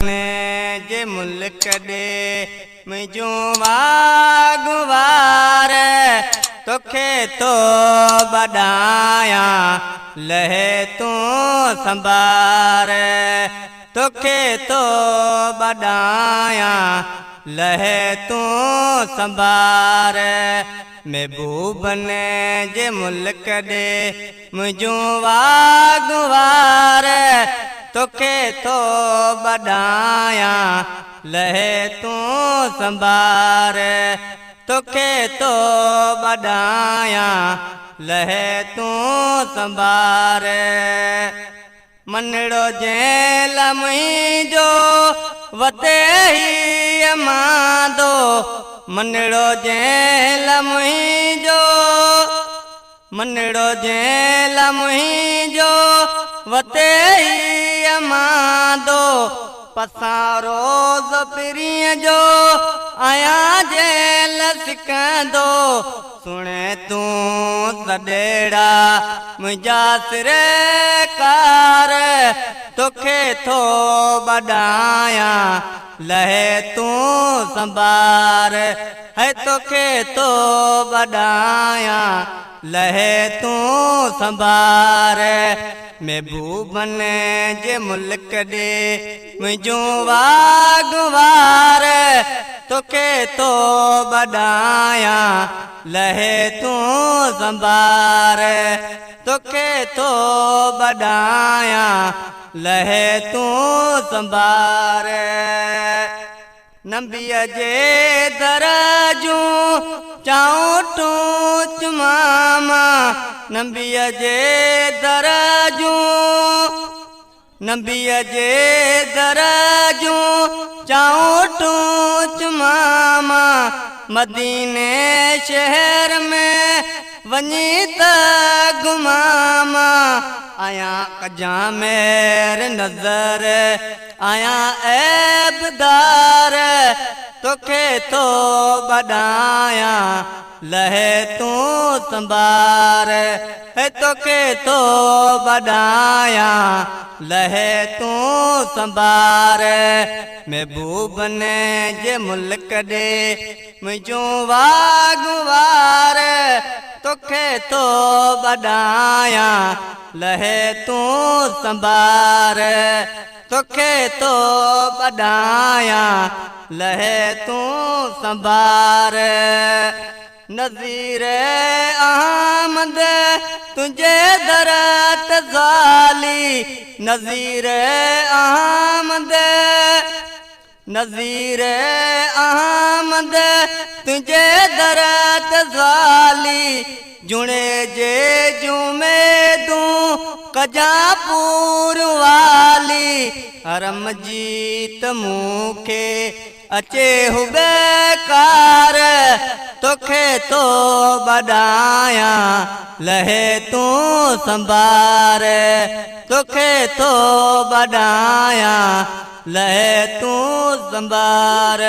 ने जे मुल्क दे मुझो वागवार तोखे तो बडाया लहे तू संभार तोखे तो बडाया लहे तू संभार महबूब ने जे मुल्क दे मुझो वागवार तोखे तो बडाया लहे तू संभार तोखे तो बडाया लहे तू संभार मनड़ो जेल मुझो वते ही मांदो मनड़ो जेल मुझो मनड़ो जेल मुझो वते ही मांदो पसां रोज़ पिरीअ जो आया जेल सिकंदो सुणे तूं सॾेड़ा मुंहिंजा सिरे कार तोखे थो बडाया लहे तूं संभार है तोखे थो बडाया लहे तूं संभार महबूब ने जे मुल्क दे मुझो वागवार तोखे तो बडाया लहे तू संभार तोखे तो बडाया लहे तू संभार नबीअ जे दर जूं चाऊं तूं चुमामा नबीअ जे दर जूं नबीअ जे दर जूं चाऊं तूं चुमामा मदीने शहर में वञी त घुमामा आया कजा मेर नज़र आया ऐबदार तोखे तो बडाया लहे तू संभार है तोखे तो बडाया लहे तू संभार महबूब ने जे मुल्क दे मुझो वागवार तोखे तो बडाया लहे तू संभार तोखे तो बडाया लहे तू संभार नज़ीर अहमद तुझे दरत ज़ाली नज़ीर अहमद नज़ीर अहमद तुझे दरत ज़ाली जुड़े जे जुमेदूं कजा पूर वाली हरम जीत मूंखे अचे हुबेकार तोखे तो बडाया लहे तू संभार तोखे तो बडाया लहे तू संभार।